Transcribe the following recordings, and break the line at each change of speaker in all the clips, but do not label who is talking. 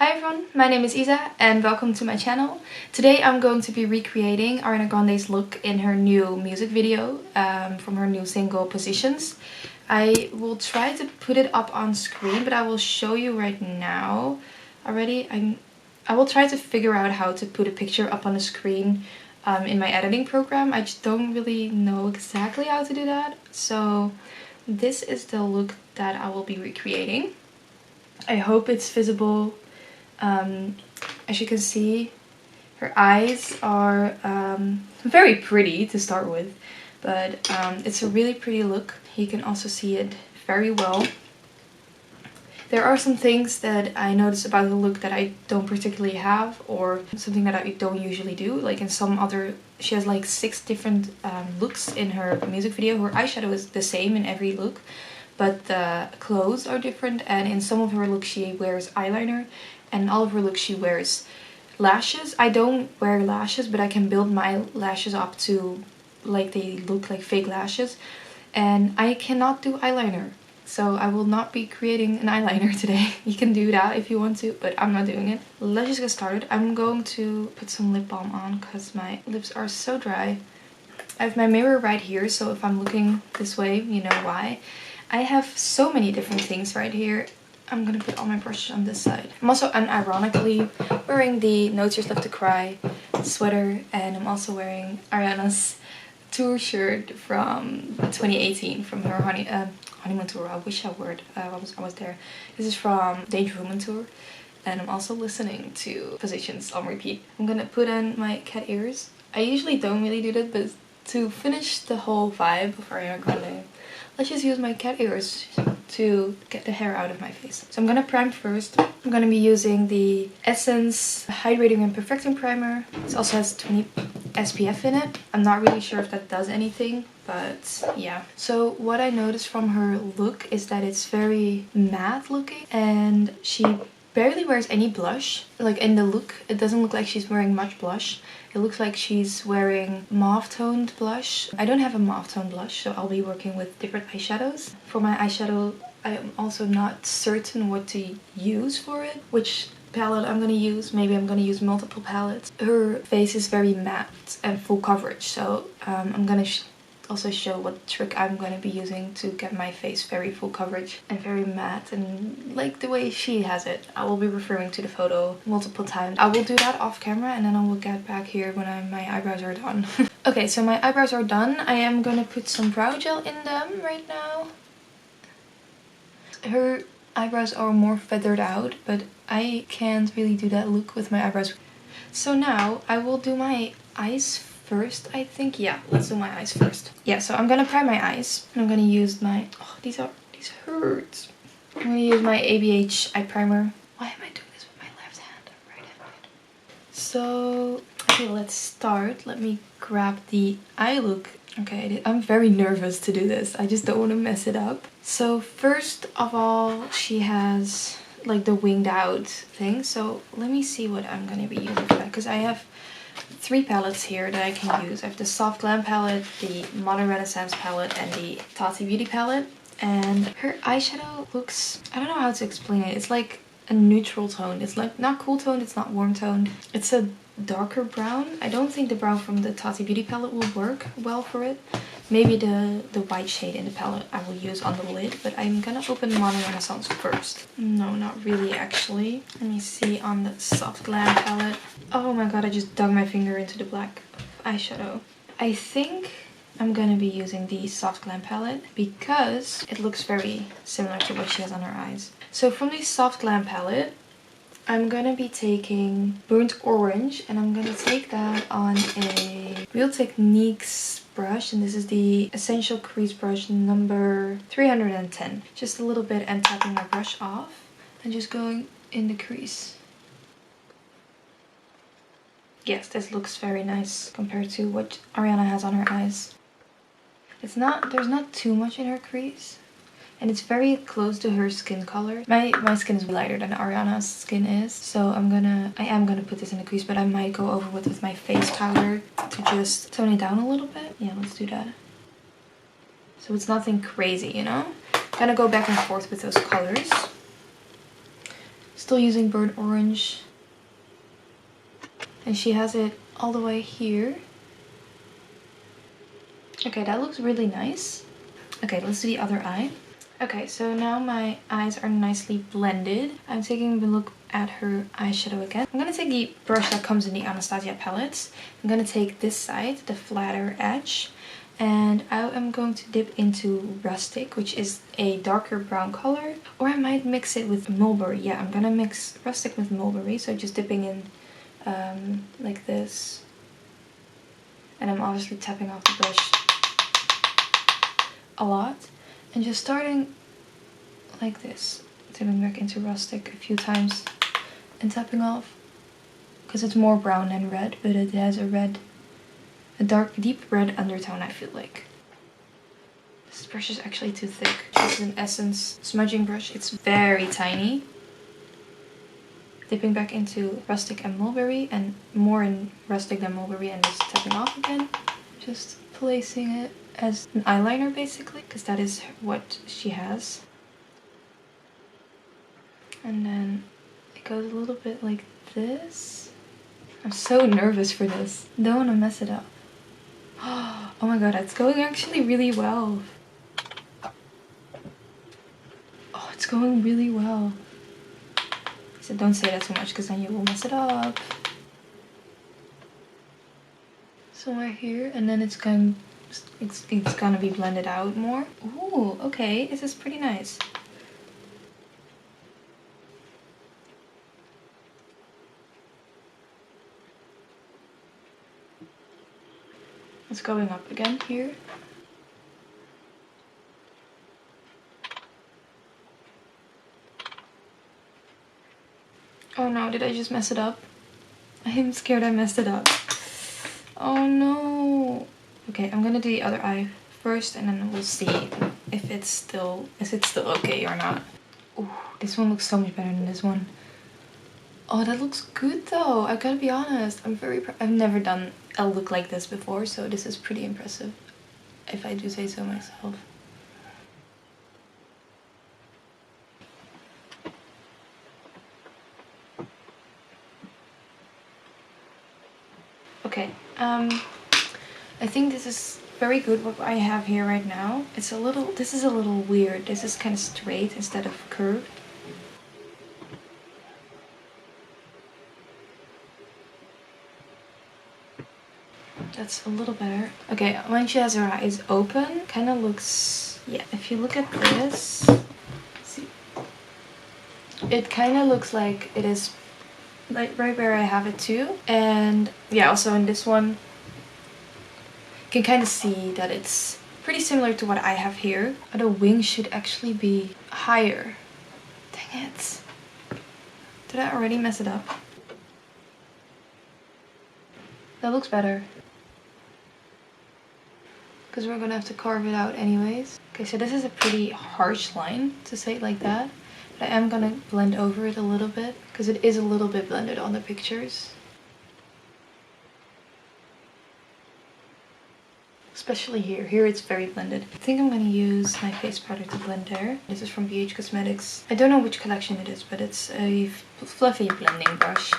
Hi everyone, my name is Isa and welcome to my channel. Today I'm going to be recreating Ariana Grande's look in her new music video from her new single Positions. I will try to put it up on screen, but I will show you right now already. I will try to figure out how to put a picture up on the screen in my editing program. I just don't really know exactly how to do that. So this is the look that I will be recreating. I hope it's visible. As you can see, her eyes are very pretty to start with, but it's a really pretty look. You can also see it very well. There are some things that I noticed about the look that I don't particularly have, or something that I don't usually do. Like in some other, she has like 6 different looks in her music video. Her eyeshadow is the same in every look, but the clothes are different, and in some of her looks she wears eyeliner, and in all of her looks she wears lashes. I don't wear lashes, but I can build my lashes up to like they look like fake lashes, and I cannot do eyeliner. So I will not be creating an eyeliner today. You can do that if you want to, but I'm not doing it. Let's just get started. I'm going to put some lip balm on because my lips are so dry. I have my mirror right here, so if I'm looking this way, you know why. I have so many different things right here. I'm gonna put all my brushes on this side. I'm also unironically wearing the No Tears Left to Cry sweater, and I'm also wearing Ariana's tour shirt from 2018 from her honeymoon tour. I wish I were. I was there. This is from Danger Woman tour, and I'm also listening to Positions on repeat. I'm gonna put on my cat ears. I usually don't really do that, but to finish the whole vibe of Ariana Grande, let's just use my cat ears to get the hair out of my face. So I'm gonna prime first. I'm gonna be using the Essence Hydrating and Perfecting Primer. It also has 20 SPF in it. I'm not really sure if that does anything, but yeah. So what I noticed from her look is that it's very matte looking, and she barely wears any blush. Like in the look, it doesn't look like she's wearing much blush. It looks like she's wearing mauve toned blush. I don't have a mauve toned blush, so I'll be working with different eyeshadows. For my eyeshadow, I am also not certain what to use for it, which palette I'm gonna use. Maybe I'm gonna use multiple palettes. Her face is very matte and full coverage, so I'm gonna also show what trick I'm going to be using to get my face very full coverage and very matte and like the way she has it. I will be referring to the photo multiple times. I will do that off camera, and then I will get back here when my eyebrows are done. Okay, so my eyebrows are done. I am going to put some brow gel in them right now. Her eyebrows are more feathered out, but I can't really do that look with my eyebrows. So now I will do my eyes first, I think. Yeah, let's do my eyes first. Yeah, so I'm gonna prime my eyes. I'm gonna use my, these hurt. I'm gonna use my ABH eye primer. Why am I doing this with my left hand? Right-handed. So, okay, let's start. Let me grab the eye look. Okay, I'm very nervous to do this. I just don't want to mess it up. So first of all, she has like the winged out thing. So let me see what I'm gonna be using for that, because I have 3 palettes here that I can use. I have the Soft Glam palette, the Modern Renaissance palette, and the Tati Beauty palette. And her eyeshadow looks, I don't know how to explain it. It's like a neutral tone. It's like not cool toned, it's not warm toned. It's a darker brown. I don't think the brown from the Tati Beauty palette will work well for it. Maybe the white shade in the palette I will use on the lid, but I'm gonna open Modern Renaissance first. No, not really actually. Let me see on the Soft Glam palette. Oh my god, I just dug my finger into the black eyeshadow. I think I'm gonna be using the Soft Glam palette because it looks very similar to what she has on her eyes. So from the Soft Glam palette, I'm gonna be taking Burnt Orange, and I'm gonna take that on a Real Techniques brush, and this is the Essential Crease brush number 310. Just a little bit, and tapping my brush off and just going in the crease. Yes, this looks very nice compared to what Ariana has on her eyes. There's not too much in her crease, and it's very close to her skin color. My skin is lighter than Ariana's skin is, so I am gonna put this in the crease, but I might go over with my face powder to just tone it down a little bit. Yeah, let's do that. So it's nothing crazy, you know? I'm gonna go back and forth with those colors. Still using burnt orange. And she has it all the way here. Okay, that looks really nice. Okay, let's do the other eye. Okay, so now my eyes are nicely blended. I'm taking a look at her eyeshadow again. I'm gonna take the brush that comes in the Anastasia palettes. I'm gonna take this side, the flatter edge, and I am going to dip into Rustic, which is a darker brown color. Or I might mix it with Mulberry. Yeah, I'm gonna mix Rustic with Mulberry, so just dipping in like this. And I'm obviously tapping off the brush a lot. And just starting like this, dipping back into Rustic a few times and tapping off, because it's more brown than red, but it has a dark, deep red undertone, I feel like. This brush is actually too thick. This is an Essence smudging brush. It's very tiny. Dipping back into Rustic and Mulberry, and more in Rustic than Mulberry, and just tapping off again. Just placing it as an eyeliner basically, because that is what she has. And then it goes a little bit like this. I'm so nervous for this. Don't want to mess it up. Oh my god, it's going actually really well. Oh, it's going really well. So don't say that too much, because then you will mess it up. Somewhere here, and then it's gonna be blended out more. Ooh, okay, this is pretty nice. It's going up again here. Oh no, did I just mess it up? I'm scared I messed it up. Oh no. Okay, I'm gonna do the other eye first, and then we'll see if it's still okay or not. Ooh, this one looks so much better than this one. Oh, that looks good though. I gotta be honest. I've never done a look like this before, so this is pretty impressive, if I do say so myself. Okay, I think this is very good what I have here right now. This is a little weird. This is kind of straight instead of curved. That's a little better. Okay, when she has her eyes open, kind of looks, yeah, if you look at this, see, it kind of looks like it is like right where I have it too. And yeah, also in this one, you can kind of see that it's pretty similar to what I have here. The wings should actually be higher. Dang it. Did I already mess it up? That looks better, because we're gonna have to carve it out anyways. Okay, so this is a pretty harsh line, to say it like that. But I am gonna blend over it a little bit, because it is a little bit blended on the pictures. Especially here. Here it's very blended. I think I'm gonna use my face powder to blend there. This is from BH Cosmetics. I don't know which collection it is, but it's a fluffy blending brush.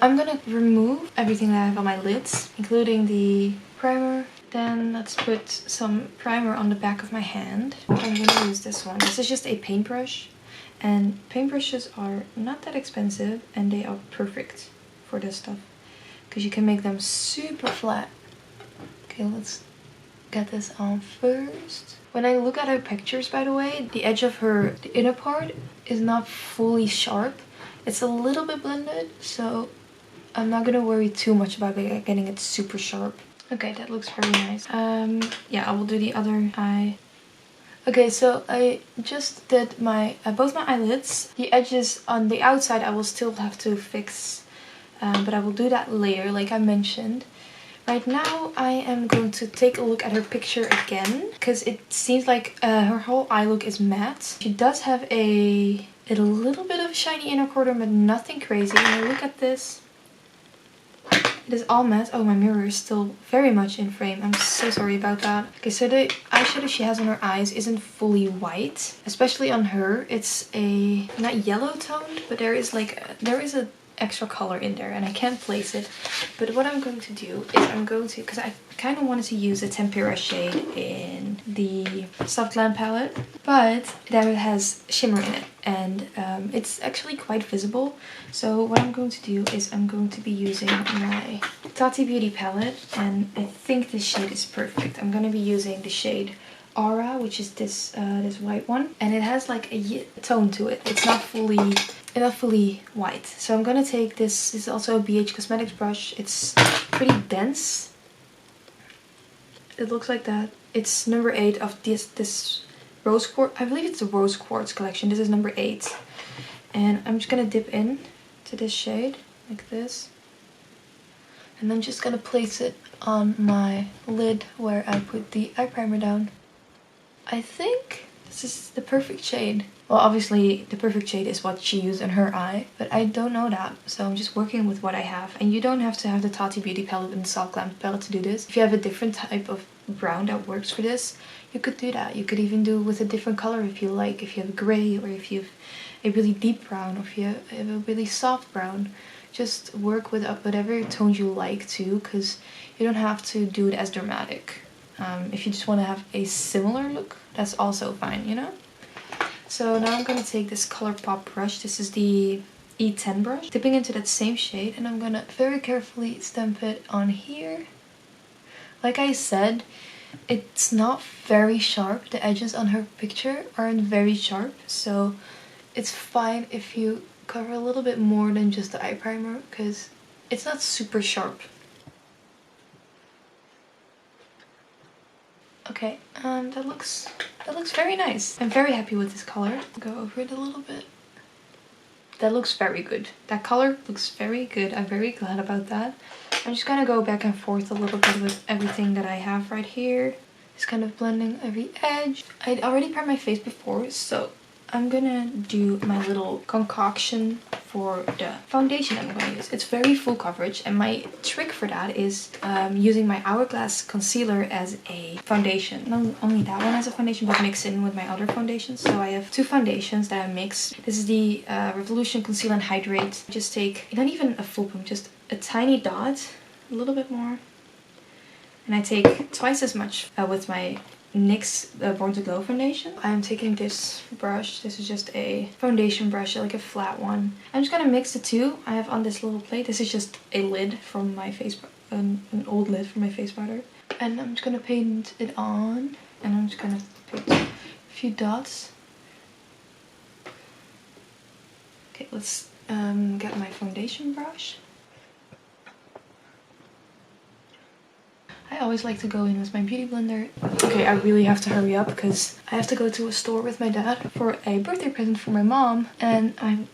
I'm gonna remove everything that I have on my lids, including the primer. Then let's put some primer on the back of my hand. I'm gonna use this one. This is just a paintbrush, and paintbrushes are not that expensive, and they are perfect for this stuff, because you can make them super flat. Okay, let's get this on first. When I look at her pictures, by the way, the edge of the inner part is not fully sharp. It's a little bit blended, so I'm not gonna worry too much about getting it super sharp. Okay, that looks very nice. Yeah, I will do the other eye. Okay, so I just did my both my eyelids. The edges on the outside I will still have to fix, but I will do that later, like I mentioned. Right now I am going to take a look at her picture again, because it seems like her whole eye look is matte. She does have a little bit of shiny inner corner, but nothing crazy. When I look at this, It is all matte. Oh, my mirror is still very much in frame. I'm so sorry about that. Okay, so the eyeshadow she has on her eyes isn't fully white. Especially on her, it's a not yellow toned, but there is a extra color in there and I can't place it. But what I'm going to do is because I kind of wanted to use a tempera shade in the soft glam palette, but that it has shimmer in it and it's actually quite visible. So what I'm going to do is I'm going to be using my Tati Beauty palette, and I think this shade is perfect. I'm going to be using the shade Aura, which is this white one, and it has like a tone to it. It's not fully white. So I'm gonna take this. This is also a BH Cosmetics brush. It's pretty dense. It looks like that. It's number 8 of this rose quartz. I believe it's the rose quartz collection. This is number 8, and I'm just gonna dip in to this shade like this, and I'm just gonna place it on my lid where I put the eye primer down. I think this is the perfect shade. Well, obviously the perfect shade is what she used in her eye, but I don't know that, so I'm just working with what I have. And you don't have to have the Tati Beauty palette and the Soft Glam palette to do this. If you have a different type of brown that works for this, you could do that. You could even do it with a different color if you like. If you have a gray, or if you have a really deep brown, or if you have a really soft brown. Just work with whatever tones you like too, because you don't have to do it as dramatic. If you just want to have a similar look, that's also fine, you know? So now I'm going to take this ColourPop brush. This is the E10 brush. Dipping into that same shade, and I'm going to very carefully stamp it on here. Like I said, it's not very sharp. The edges on her picture aren't very sharp, so it's fine if you cover a little bit more than just the eye primer, because it's not super sharp. Okay, that looks very nice. I'm very happy with this color. Go over it a little bit. That looks very good. That color looks very good. I'm very glad about that. I'm just gonna go back and forth a little bit with everything that I have right here. Just kind of blending every edge. I'd already primed my face before, so I'm gonna do my little concoction for the foundation I'm going to use. It's very full coverage, and my trick for that is using my Hourglass concealer as a foundation. Not only that one as a foundation, but mix in with my other foundations. So I have 2 foundations that I mix. This is the Revolution Conceal and Hydrate. Just take, not even a full pump, just a tiny dot, a little bit more. And I take twice as much with my NYX Born to Glow foundation. I'm taking this brush. This is just a foundation brush, like a flat one. I'm just gonna mix the two I have on this little plate. This is just a lid from my face, an old lid from my face powder. And I'm just gonna paint it on, and I'm just gonna put a few dots. Okay, let's get my foundation brush. I always like to go in with my beauty blender. Okay, I really have to hurry up because I have to go to a store with my dad for a birthday present for my mom, and I'm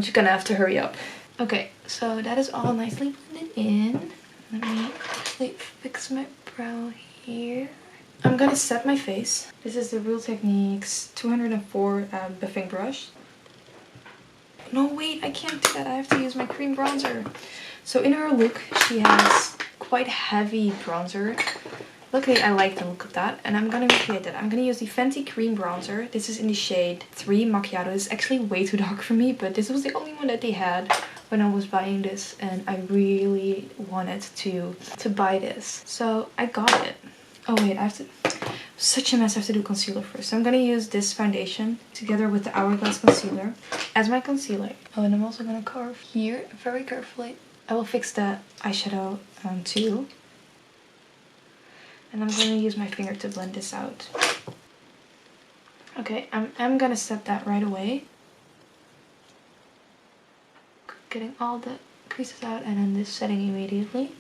just gonna have to hurry up. Okay, so that is all nicely blended in. Let me actually fix my brow here. I'm gonna set my face. This is the Real Techniques 204 buffing brush. No, wait, I can't do that. I have to use my cream bronzer. So in her look, she has quite heavy bronzer. Luckily, I like the look of that, and I'm gonna recreate that. I'm gonna use the Fenty cream bronzer. This is in the shade 3 Macchiato. It's actually way too dark for me, but this was the only one that they had when I was buying this, and I really wanted to buy this, so I got it. Oh wait, I have to. Such a mess. I have to do concealer first. So I'm gonna use this foundation together with the Hourglass concealer as my concealer. Oh, and I'm also gonna carve here very carefully. I will fix the eyeshadow too. And I'm going to use my finger to blend this out. Okay, I'm going to set that right away. Getting all the creases out, and then this setting immediately.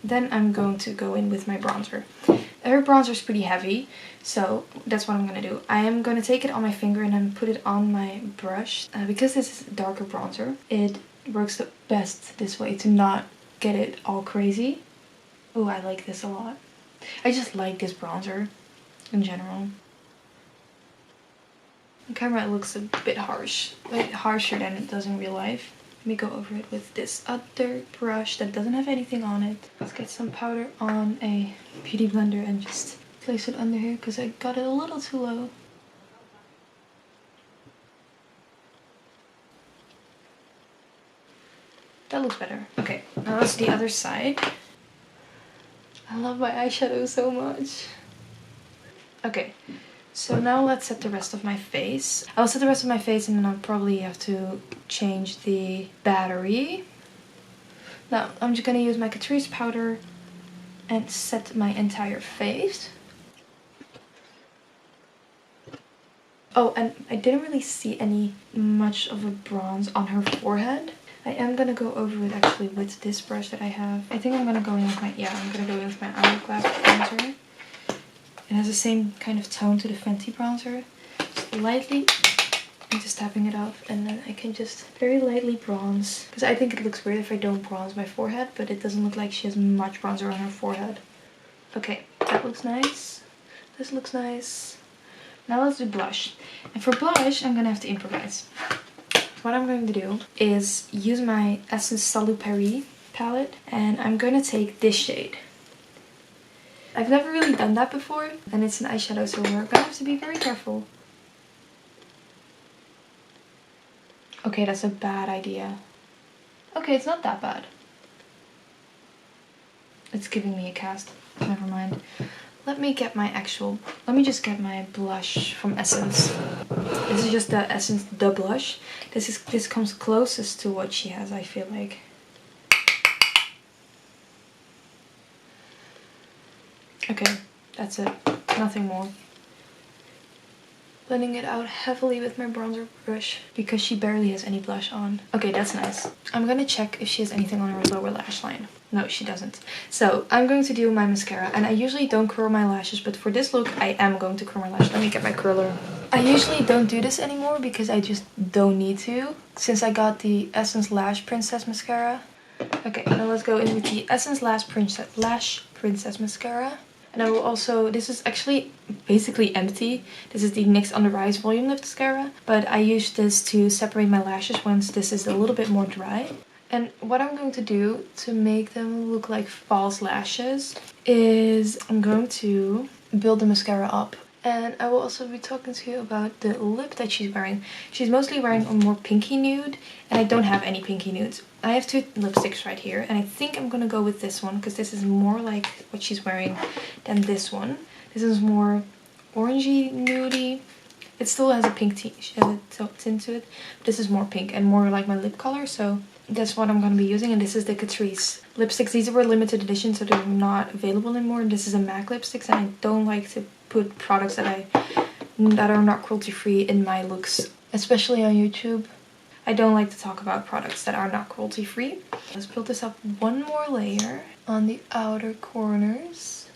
Then I'm going to go in with my bronzer. Her bronzer is pretty heavy, so that's what I'm going to do. I am going to take it on my finger and then put it on my brush. Because this is a darker bronzer, it works the best this way to not get it all crazy. Oh, I like this a lot. I just like this bronzer in general. On camera it looks a bit harsh, like harsher than it does in real life. Let me go over it with this other brush that doesn't have anything on it. Let's get some powder on a beauty blender and just place it under here because I got it a little too low. That looks better. Okay, now that's the other side. I love my eyeshadow so much. Okay, so now let's set the rest of my face. I'll set the rest of my face and then I'll probably have to change the battery. Now, I'm just gonna use my Catrice powder and set my entire face. Oh, and I didn't really see much of a bronze on her forehead. I am gonna go over it actually with this brush that I have. I think I'm gonna go in with my, I'm gonna go in with my Hourglass bronzer. It has the same kind of tone to the Fenty bronzer. Just lightly, I'm just tapping it off and then I can just very lightly bronze. Because I think it looks weird if I don't bronze my forehead, but it doesn't look like she has much bronzer on her forehead. Okay, that looks nice. This looks nice. Now let's do blush. And for blush, I'm gonna have to improvise. What I'm going to do is use my Essence Salut Paris palette and I'm going to take this shade. I've never really done that before and it's an eyeshadow, so we're going to have to be very careful. Okay, that's a bad idea. Okay, it's not that bad. It's giving me a cast. Never mind. Let me just get my blush from Essence. This is just the Essence The Blush. This comes closest to what she has, I feel like. Okay, that's it. Nothing more. Blending it out heavily with my bronzer brush because she barely has any blush on. Okay, that's nice. I'm gonna check if she has anything on her lower lash line. No, she doesn't. So I'm going to do my mascara and I usually don't curl my lashes, but for this look I am going to curl my lashes. Let me get my curler. I usually don't do this anymore because I just don't need to since I got the Essence Lash Princess mascara. Okay, now let's go in with the Essence Lash Princess mascara. And I will also, this is actually basically empty. This is the NYX On The Rise Volume Lift Mascara. But I use this to separate my lashes once this is a little bit more dry. And what I'm going to do to make them look like false lashes is I'm going to build the mascara up. And I will also be talking to you about the lip that she's wearing. She's mostly wearing a more pinky nude, and I don't have any pinky nudes. I have two lipsticks right here, and I think I'm gonna go with this one because this is more like what she's wearing than this one. This is more orangey nudey. It still has a pink tint to it, but this is more pink and more like my lip color, so that's what I'm gonna be using. And this is the Catrice lipsticks. These were limited edition, so they're not available anymore. This is a MAC lipsticks, and I don't like to put products that are not cruelty free in my looks, especially on YouTube. I don't like to talk about products that are not cruelty free. Let's build this up one more layer on the outer corners.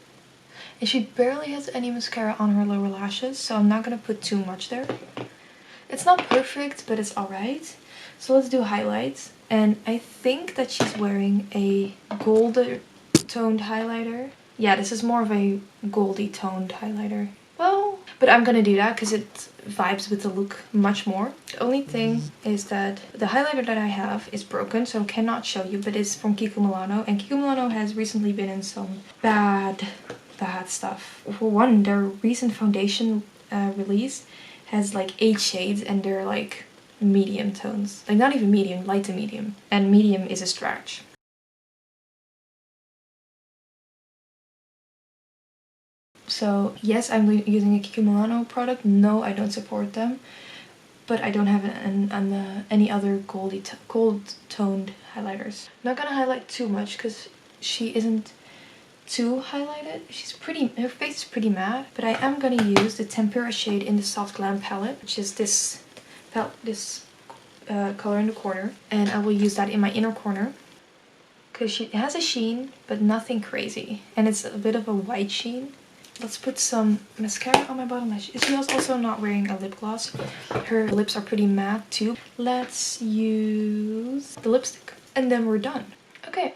And she barely has any mascara on her lower lashes, so I'm not gonna put too much there. It's not perfect, but it's alright. So let's do highlights. And I think that she's wearing a golden toned highlighter. Yeah, this is more of a goldy toned highlighter. Well, but I'm gonna do that because it vibes with the look much more. The only thing is that the highlighter that I have is broken, so I cannot show you, but it's from Kiko Milano. And Kiko Milano has recently been in some bad stuff. For one, their recent foundation release has like 8 shades and they're like medium tones. Like not even medium, light to medium. And medium is a stretch. So yes, I'm using a Kiko Milano product. No, I don't support them. But I don't have any other gold toned highlighters. I'm not gonna highlight too much because she isn't too highlighted. Her face is pretty matte. But I am gonna use the Tempera shade in the Soft Glam palette, which is this color in the corner. And I will use that in my inner corner because it has a sheen, but nothing crazy. And it's a bit of a white sheen. Let's put some mascara on my bottom lash. She's also not wearing a lip gloss. Her lips are pretty matte too. Let's use the lipstick and then we're done. Okay.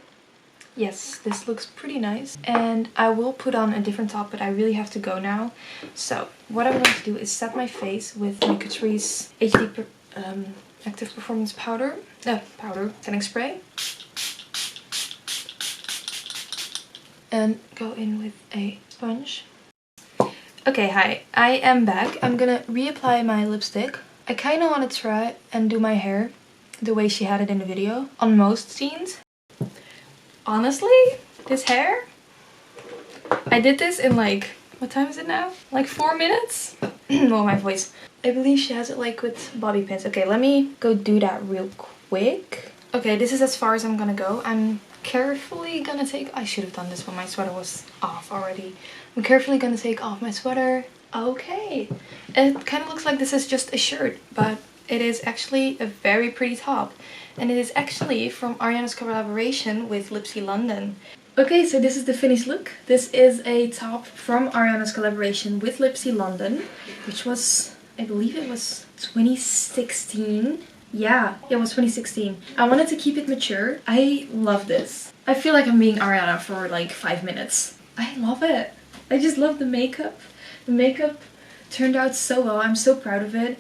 Yes, this looks pretty nice. And I will put on a different top, but I really have to go now. So what I'm going to do is set my face with my Catrice HD Active Performance powder. Setting spray. And go in with a sponge. Okay, hi. I am back. I'm gonna reapply my lipstick. I kind of want to try and do my hair the way she had it in the video on most scenes. Honestly, this hair, I did this in like, what time is it now? Like 4 minutes? Oh, my voice. I believe she has it like with bobby pins. Okay, let me go do that real quick. Okay, this is as far as I'm gonna go. I'm carefully gonna take, I should have done this when my sweater was off already. I'm carefully gonna take off my sweater. Okay, it kind of looks like this is just a shirt, but it is actually a very pretty top. And it is actually from Ariana's collaboration with Lipsy London. Okay, so this is the finished look. This is a top from Ariana's collaboration with Lipsy London, which was, I believe it was 2016. Yeah, it was 2016. I wanted to keep it mature. I love this. I feel like I'm being Ariana for like 5 minutes. I love it. I just love the makeup. The makeup turned out so well. I'm so proud of it.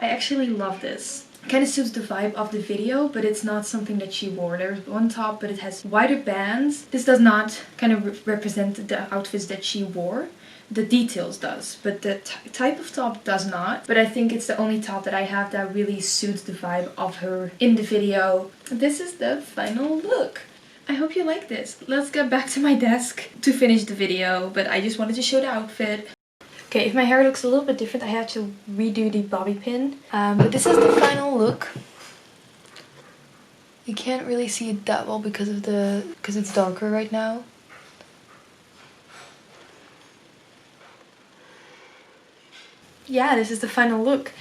I actually love this. It kind of suits the vibe of the video, but it's not something that she wore. There's one top, but it has wider bands. This does not kind of represent the outfits that she wore. The details does, but the type of top does not. But I think it's the only top that I have that really suits the vibe of her in the video. This is the final look. I hope you like this. Let's get back to my desk to finish the video, but I just wanted to show the outfit. Okay, if my hair looks a little bit different, I have to redo the bobby pin. But this is the final look. You can't really see it that well because it's darker right now. Yeah, this is the final look.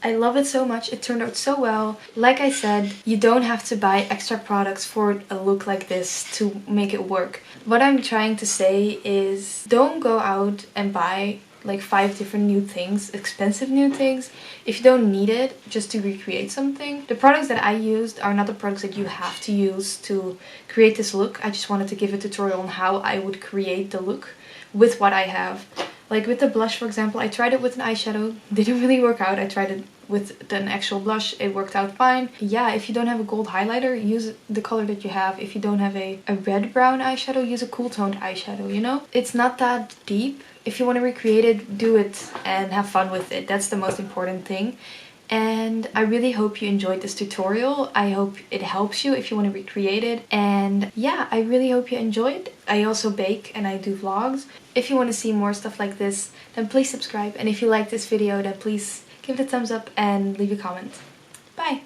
I love it so much. It turned out so well. Like I said, you don't have to buy extra products for a look like this to make it work. What I'm trying to say is don't go out and buy like 5 different new things, expensive new things, if you don't need it just to recreate something. The products that I used are not the products that you have to use to create this look. I just wanted to give a tutorial on how I would create the look with what I have. Like with the blush, for example, I tried it with an eyeshadow, didn't really work out. I tried it with an actual blush, it worked out fine. Yeah, if you don't have a gold highlighter, use the color that you have. If you don't have a red-brown eyeshadow, use a cool toned eyeshadow, you know? It's not that deep. If you want to recreate it, do it and have fun with it. That's the most important thing. And I really hope you enjoyed this tutorial. I hope it helps you if you want to recreate it. And yeah, I really hope you enjoyed. I also bake and I do vlogs. If you want to see more stuff like this, then please subscribe. And if you like this video, then please give it a thumbs up and leave a comment. Bye!